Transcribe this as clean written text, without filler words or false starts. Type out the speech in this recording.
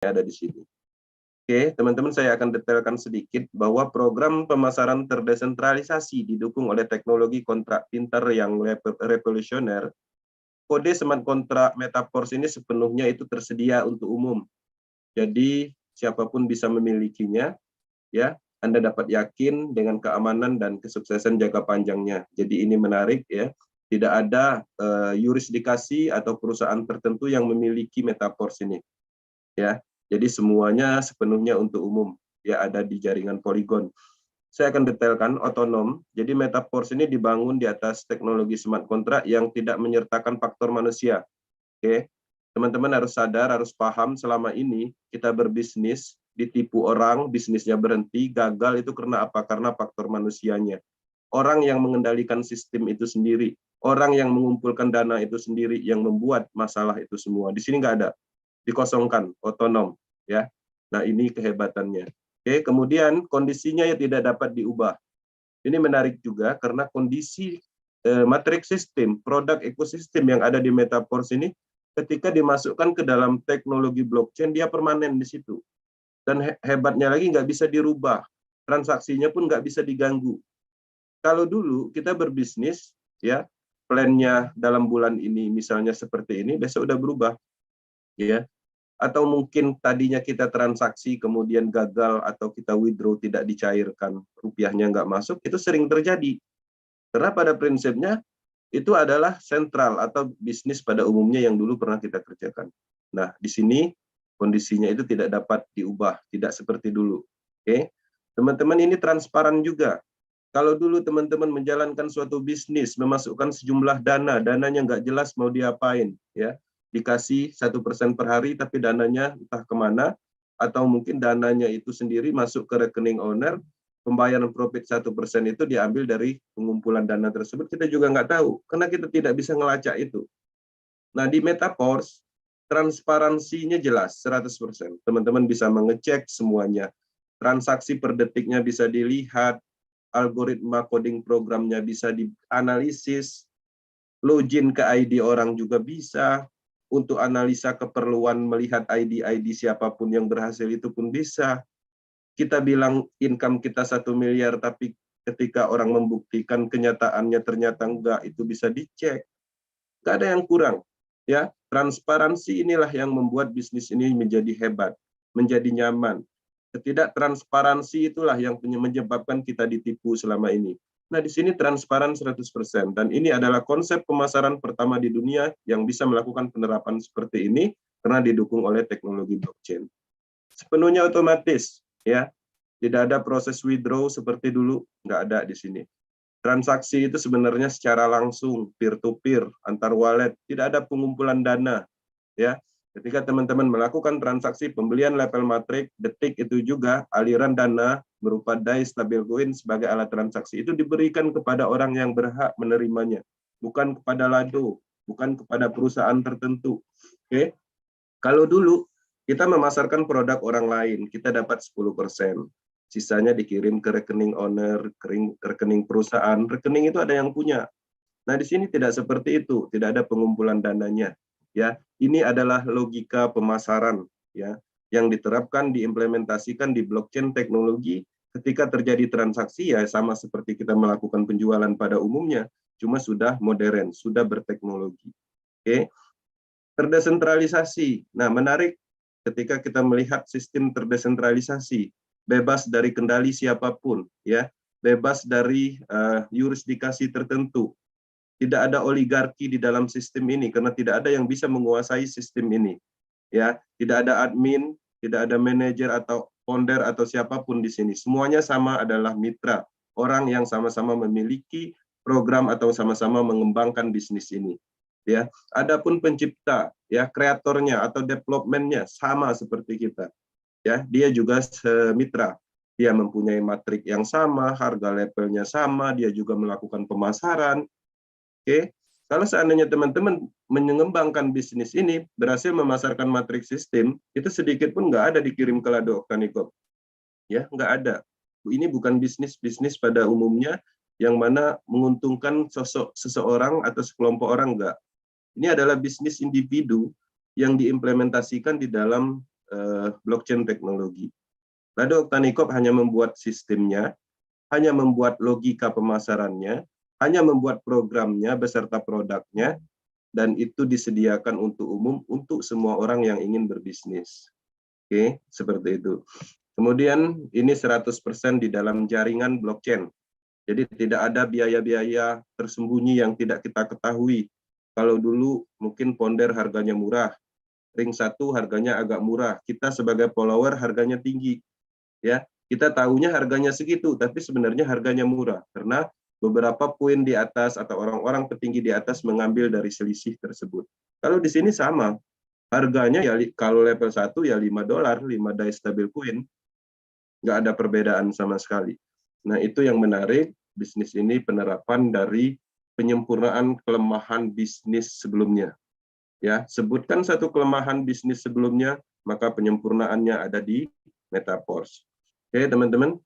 ada di sini. Oke, teman-teman, saya akan detailkan sedikit bahwa program pemasaran terdesentralisasi didukung oleh teknologi kontrak pintar yang revolusioner. Kode smart kontrak Metaforce ini sepenuhnya itu tersedia untuk umum. Jadi siapapun bisa memilikinya, ya. Anda dapat yakin dengan keamanan dan kesuksesan jangka panjangnya. Jadi ini menarik, ya. Tidak ada yurisdikasi atau perusahaan tertentu yang memiliki Metaforce ini, ya. Jadi semuanya sepenuhnya untuk umum, ya, ada di jaringan Polygon. Saya akan detailkan otonom. Jadi Metaforce ini dibangun di atas teknologi smart contract yang tidak menyertakan faktor manusia. Oke, teman-teman harus sadar, harus paham, selama ini kita berbisnis, ditipu orang, bisnisnya berhenti, gagal itu karena apa? Karena faktor manusianya. Orang yang mengendalikan sistem itu sendiri, orang yang mengumpulkan dana itu sendiri, yang membuat masalah itu semua. Di sini nggak ada, dikosongkan, otonom, ya. Nah, ini kehebatannya. Oke, kemudian kondisinya ya tidak dapat diubah. Ini menarik juga karena kondisi matriks sistem, produk ekosistem yang ada di Metaforce ini, ketika dimasukkan ke dalam teknologi blockchain, dia permanen di situ. Dan hebatnya lagi nggak bisa dirubah, transaksinya pun nggak bisa diganggu. Kalau dulu kita berbisnis, ya, plannya dalam bulan ini misalnya seperti ini, besok udah berubah, ya. Atau mungkin tadinya kita transaksi kemudian gagal atau kita withdraw tidak dicairkan, rupiahnya nggak masuk, itu sering terjadi. Karena pada prinsipnya itu adalah sentral atau bisnis pada umumnya yang dulu pernah kita kerjakan. Nah, di sini kondisinya itu tidak dapat diubah, tidak seperti dulu. Oke, teman-teman, ini transparan juga. Kalau dulu teman-teman menjalankan suatu bisnis, memasukkan sejumlah dana, dananya nggak jelas mau diapain, ya, dikasih 1% per hari, tapi dananya entah kemana, atau mungkin dananya itu sendiri masuk ke rekening owner, pembayaran profit 1% itu diambil dari pengumpulan dana tersebut, kita juga nggak tahu, karena kita tidak bisa ngelacak itu. Nah, di Metaforce, transparansinya jelas 100%. Teman-teman bisa mengecek semuanya. Transaksi per detiknya bisa dilihat, algoritma coding programnya bisa dianalisis, login ke ID orang juga bisa, untuk analisa keperluan melihat ID-ID siapapun yang berhasil itu pun bisa. Kita bilang income kita 1 miliar, tapi ketika orang membuktikan kenyataannya ternyata enggak, itu bisa dicek. Nggak ada yang kurang, ya. Transparansi inilah yang membuat bisnis ini menjadi hebat, menjadi nyaman. Ketidaktransparansi itulah yang menyebabkan kita ditipu selama ini. Nah, di sini transparan 100%, dan ini adalah konsep pemasaran pertama di dunia yang bisa melakukan penerapan seperti ini karena didukung oleh teknologi blockchain. Sepenuhnya otomatis, ya. Tidak ada proses withdraw seperti dulu, nggak ada di sini. Transaksi itu sebenarnya secara langsung, peer-to-peer, antar wallet, tidak ada pengumpulan dana, ya. Ketika teman-teman melakukan transaksi pembelian level matrix, detik itu juga aliran dana berupa DAI stabil coin sebagai alat transaksi itu diberikan kepada orang yang berhak menerimanya, bukan kepada lado, bukan kepada perusahaan tertentu. Oke. Kalau dulu kita memasarkan produk orang lain, kita dapat 10%. Sisanya dikirim ke rekening owner, rekening perusahaan, rekening itu ada yang punya. Nah, di sini tidak seperti itu, tidak ada pengumpulan dananya, ya. Ini adalah logika pemasaran, ya, yang diterapkan, diimplementasikan di blockchain teknologi. Ketika terjadi transaksi, ya sama seperti kita melakukan penjualan pada umumnya, cuma sudah modern, sudah berteknologi. Oke. Terdesentralisasi. Nah, menarik ketika kita melihat sistem terdesentralisasi, bebas dari kendali siapapun, ya, bebas dari yurisdikasi tertentu. Tidak ada oligarki di dalam sistem ini karena tidak ada yang bisa menguasai sistem ini, ya. Tidak ada admin, tidak ada manajer atau founder atau siapapun di sini. Semuanya sama, adalah mitra, orang yang sama-sama memiliki program atau sama-sama mengembangkan bisnis ini, ya. Adapun pencipta, ya, kreatornya atau developmentnya sama seperti kita, ya. Dia juga mitra, dia mempunyai matrik yang sama, harga levelnya sama, dia juga melakukan pemasaran. Oke, kalau seandainya teman-teman mengembangkan bisnis ini, berhasil memasarkan matriks sistem, itu sedikit pun nggak ada dikirim ke Lado Oktanikop, ya, nggak ada. Ini bukan bisnis pada umumnya yang mana menguntungkan seseorang atau sekelompok orang, nggak. Ini adalah bisnis individu yang diimplementasikan di dalam blockchain teknologi. Lalu Oktanikop hanya membuat sistemnya, hanya membuat logika pemasarannya, hanya membuat programnya beserta produknya, dan itu disediakan untuk umum untuk semua orang yang ingin berbisnis. Oke, seperti itu. Kemudian ini 100% di dalam jaringan blockchain. Jadi tidak ada biaya-biaya tersembunyi yang tidak kita ketahui. Kalau dulu mungkin Ponder harganya murah, ring 1 harganya agak murah, kita sebagai follower harganya tinggi. Ya, kita tahunya harganya segitu, tapi sebenarnya harganya murah karena beberapa poin di atas atau orang-orang petinggi di atas mengambil dari selisih tersebut. Kalau di sini sama, harganya ya kalau level 1 ya $5, 5 DAI stabil coin. Nggak ada perbedaan sama sekali. Nah, itu yang menarik, bisnis ini penerapan dari penyempurnaan kelemahan bisnis sebelumnya. Ya, sebutkan satu kelemahan bisnis sebelumnya, maka penyempurnaannya ada di Metaverse. Oke, teman-teman.